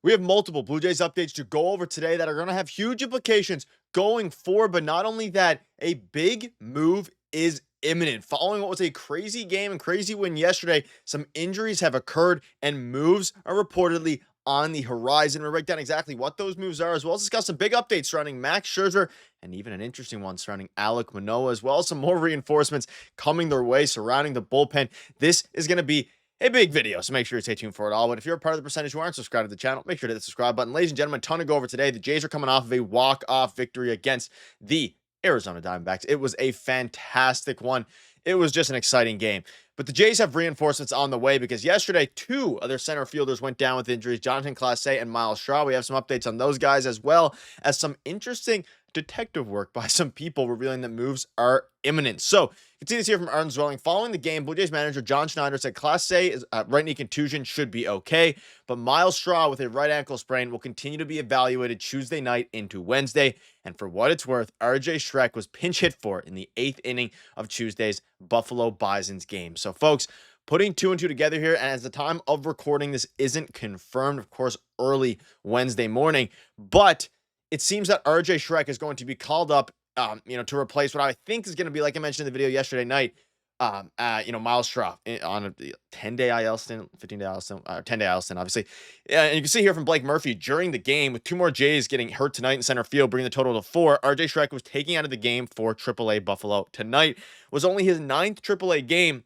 We have multiple Blue Jays updates to go over today that are going to have huge implications going forward. But not only that, a big move is imminent. Following what was a crazy game and crazy win yesterday, some injuries have occurred and moves are reportedly on the horizon. We'll break down exactly what those moves are, as well as discuss some big updates surrounding Max Scherzer and even an interesting one surrounding Alek Manoah, as well as some more reinforcements coming their way surrounding the bullpen. This is going to be a big video, so make sure you stay tuned for it all. But if you're a part of the percentage who aren't subscribed to the channel, make sure to hit the subscribe button. Ladies and gentlemen, a ton to go over today. The Jays are coming off of a walk-off victory against the Arizona Diamondbacks. It was a fantastic one. It was just an exciting game. But the Jays have reinforcements on the way because yesterday, two of their center fielders went down with injuries, Jonathan Clase and Miles Straw. We have some updates on those guys, as well as some interesting detective work by some people revealing that moves are imminent. So you can see this here from Arden's Dwelling. Following the game, Blue Jays manager John Schneider said Clase is right knee contusion should be okay, but Miles Straw with a right ankle sprain will continue to be evaluated Tuesday night into Wednesday. And for what it's worth, RJ Schreck was pinch hit for in the 8th inning of Tuesday's Buffalo Bison's game. So folks, putting two and two together here, and as the time of recording, this isn't confirmed, of course, early Wednesday morning, but it seems that RJ Schreck is going to be called up, to replace what I think is going to be, like I mentioned in the video yesterday night, Miles Straw on a 10-day IL stint, 15-day IL stint, 10-day IL stint, obviously. And you can see here from Blake Murphy during the game, with two more Jays getting hurt tonight in center field, bringing the total to 4. RJ Schreck was taken out of the game for AAA Buffalo tonight. Was only his 9th AAA game.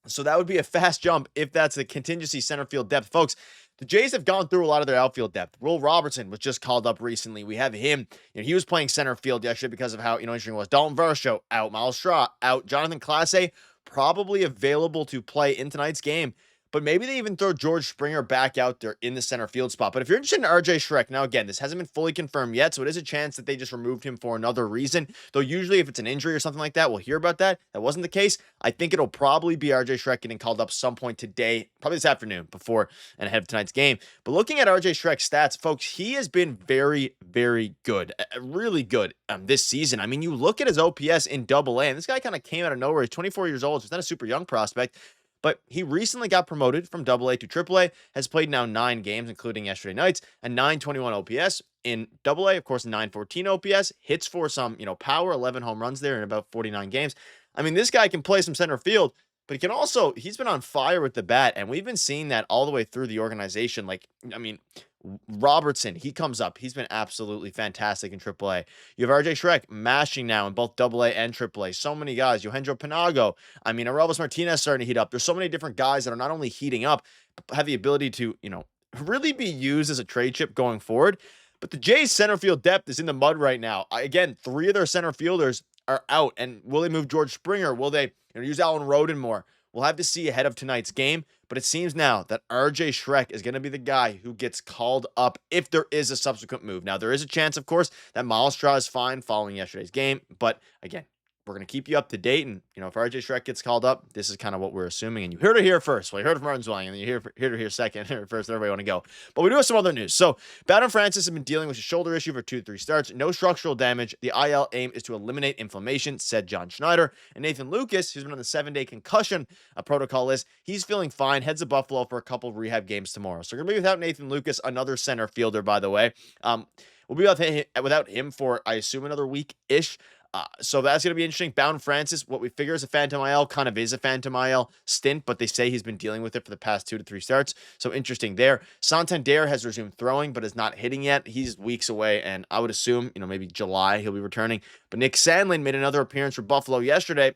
So that would be a fast jump if that's the contingency center field depth. Folks, the Jays have gone through a lot of their outfield depth. Will Robertson was just called up recently. We have him. He was playing center field yesterday because of how, interesting it was. Dalton Varsho out. Miles Straw out. Jonathan Clase probably available to play in tonight's game. But maybe they even throw George Springer back out there in the center field spot. But if you're interested in RJ Schreck, now again, this hasn't been fully confirmed yet, so it is a chance that they just removed him for another reason. Though usually if it's an injury or something like that, we'll hear about that. That wasn't the case. I think it'll probably be RJ Schreck getting called up some point today, probably this afternoon, before and ahead of tonight's game. But looking at RJ Schreck's stats, folks, he has been very, very good. Really good this season. I mean, you look at his OPS in Double-A, and this guy kind of came out of nowhere. He's 24 years old, so he's not a super young prospect. But he recently got promoted from Double-A to Triple-A, has played now 9 games, including yesterday night's, a 921 OPS. In Double-A, of course, 914 OPS, hits for some, power, 11 home runs there in about 49 games. I mean, this guy can play some center field, but he's been on fire with the bat, and we've been seeing that all the way through the organization. Robertson, he comes up. He's been absolutely fantastic in AAA. You have RJ Schreck mashing now in both AA and AAA. So many guys. Eugenio Panago. Aurelvis Martinez starting to heat up. There's so many different guys that are not only heating up, but have the ability to, really be used as a trade chip going forward. But the Jays center field depth is in the mud right now. Again, 3 of their center fielders are out. And will they move George Springer? Will they use Alan Roden more? We'll have to see ahead of tonight's game, but it seems now that RJ Schreck is going to be the guy who gets called up if there is a subsequent move. Now, there is a chance, of course, that Miles Straw is fine following yesterday's game, but again, we're going to keep you up to date, and, if RJ Schreck gets called up, this is kind of what we're assuming, and you heard it here first. Well, you heard it from Arden's Dwelling, and you heard it here second, or first, everybody want to go. But we do have some other news. So, Batter Francis has been dealing with a shoulder issue for 2 to 3 starts. No structural damage. The IL aim is to eliminate inflammation, said John Schneider. And Nathan Lucas, who's been on the 7-day concussion protocol list, he's feeling fine, heads to Buffalo for a couple of rehab games tomorrow. So, we're going to be without Nathan Lucas, another center fielder, by the way. We'll be without him for, I assume, another week-ish. So that's going to be interesting. Bound Francis, what we figure is a phantom IL, kind of is a phantom IL stint, but they say he's been dealing with it for the past 2 to 3 starts. So interesting there. Santander has resumed throwing, but is not hitting yet. He's weeks away, and I would assume, maybe July he'll be returning. But Nick Sandlin made another appearance for Buffalo yesterday,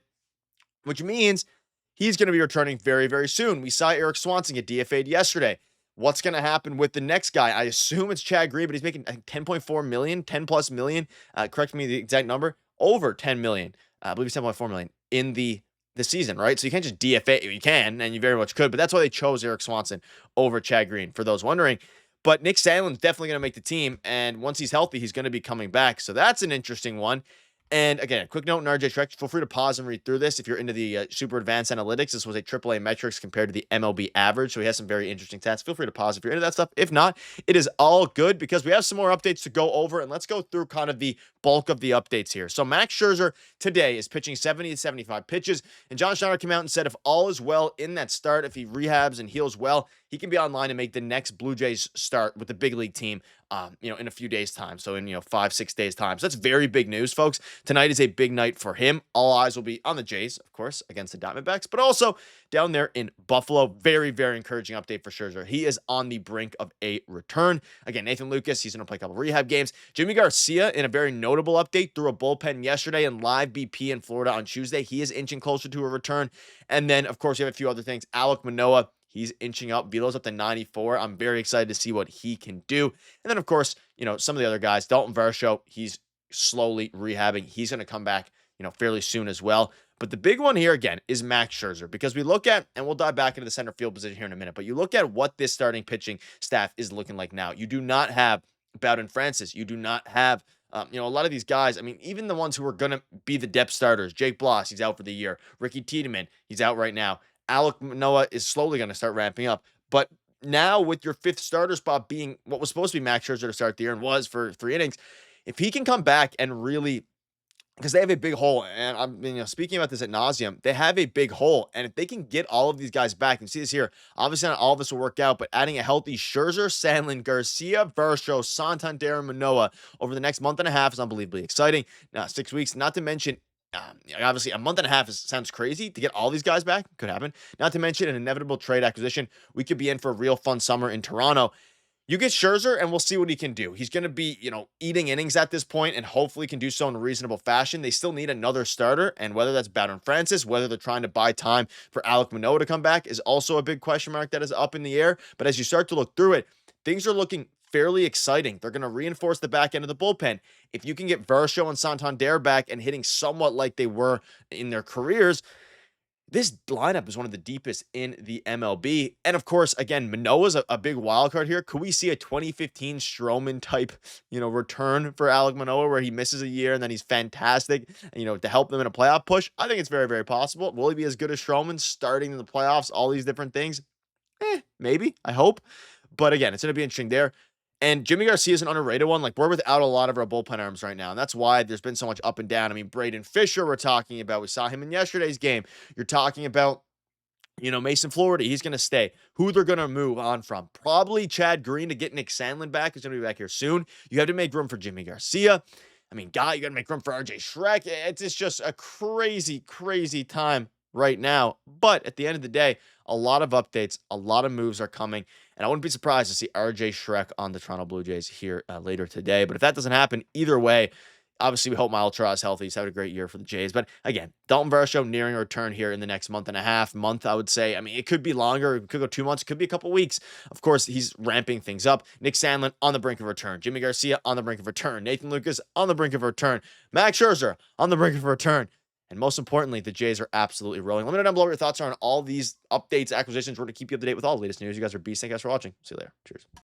which means he's going to be returning very, very soon. We saw Eric Swanson get DFA'd yesterday. What's going to happen with the next guy? I assume it's Chad Green, but he's making 10.4 million, 10 plus million. Correct me the exact number. Over 10 million, I believe it's 10.4 million in the season, right? So you can't just DFA. You can, and you very much could, but that's why they chose Eric Swanson over Chad Green, for those wondering. But Nick Sandlin's definitely going to make the team, and once he's healthy, he's going to be coming back. So that's an interesting one. And again, a quick note in RJ Schreck, feel free to pause and read through this if you're into the super advanced analytics. This was a AAA metrics compared to the MLB average, so he has some very interesting stats. Feel free to pause if you're into that stuff. If not, it is all good because we have some more updates to go over, and let's go through kind of the bulk of the updates here. So Max Scherzer today is pitching 70 to 75 pitches, and John Schneider came out and said if all is well in that start, if he rehabs and heals well, he can be online and make the next Blue Jays start with the big league team, in a few days' time. So in 5-6 days' time. So that's very big news, folks. Tonight is a big night for him. All eyes will be on the Jays, of course, against the Diamondbacks, but also down there in Buffalo. Very, very encouraging update for Scherzer. He is on the brink of a return. Again, Nathan Lucas, he's going to play a couple rehab games. Jimmy Garcia, in a very notable update, threw a bullpen yesterday and live BP in Florida on Tuesday. He is inching closer to a return. And then, of course, you have a few other things. Alek Manoah, he's inching up. Velo's up to 94. I'm very excited to see what he can do. And then, of course, some of the other guys. Dalton Varsho, he's slowly rehabbing. He's going to come back, fairly soon as well. But the big one here, again, is Max Scherzer, because we look at, and we'll dive back into the center field position here in a minute, but you look at what this starting pitching staff is looking like now. You do not have Bowden Francis. You do not have, a lot of these guys. I mean, even the ones who are going to be the depth starters. Jake Bloss, he's out for the year. Ricky Tiedemann, he's out right now. Alek Manoah is slowly going to start ramping up. But now with your fifth starter spot being what was supposed to be Max Scherzer to start the year and was for 3 innings, if he can come back and really, because they have a big hole, and I'm speaking about this ad nauseum, they have a big hole, and if they can get all of these guys back, and see this here, obviously not all of this will work out, but adding a healthy Scherzer, Sandlin, Garcia, Varsho, Santander, and Manoah over the next month and a half is unbelievably exciting. 6 weeks, not to mention, obviously a month and a half sounds crazy to get all these guys back. Could happen. Not to mention an inevitable trade acquisition. We could be in for a real fun summer in Toronto. You get Scherzer, and we'll see what he can do. He's going to be, eating innings at this point, and hopefully can do so in a reasonable fashion. They still need another starter, and whether that's Bowden Francis, whether they're trying to buy time for Alek Manoah to come back, is also a big question mark that is up in the air. But as you start to look through it, things are looking fairly exciting. They're going to reinforce the back end of the bullpen. If you can get Varsho and Santander back and hitting somewhat like they were in their careers, this lineup is one of the deepest in the MLB. And of course, again, Manoah's a big wild card here. Could we see a 2015 Stroman type, return for Alek Manoah where he misses a year and then he's fantastic, to help them in a playoff push? I think it's very, very possible. Will he be as good as Stroman starting in the playoffs? All these different things? Maybe. I hope. But again, it's going to be interesting there. And Jimmy Garcia is an underrated one. Like, we're without a lot of our bullpen arms right now. And that's why there's been so much up and down. I mean, Braden Fisher, we're talking about. We saw him in yesterday's game. You're talking about, Mason Flaherty. He's going to stay. Who they're going to move on from? Probably Chad Green to get Nick Sandlin back. He's going to be back here soon. You have to make room for Jimmy Garcia. I mean, you got to make room for RJ Schreck. It's just a crazy, crazy time right now. But at the end of the day, a lot of updates, a lot of moves are coming. And I wouldn't be surprised to see RJ Schreck on the Toronto Blue Jays here later today. But if that doesn't happen, either way, obviously we hope Myles Straw is healthy. He's having a great year for the Jays. But again, Dalton Varsho nearing a return here in the next month and a half, I would say. I mean, it could be longer. It could go 2 months. It could be a couple weeks. Of course, he's ramping things up. Nick Sandlin on the brink of return. Jimmy Garcia on the brink of return. Nathan Lucas on the brink of return. Max Scherzer on the brink of return. And most importantly, the Jays are absolutely rolling. Let me know down below what your thoughts are on all these updates, acquisitions. We're going to keep you up to date with all the latest news. You guys are beasts. Thank you guys for watching. See you later. Cheers.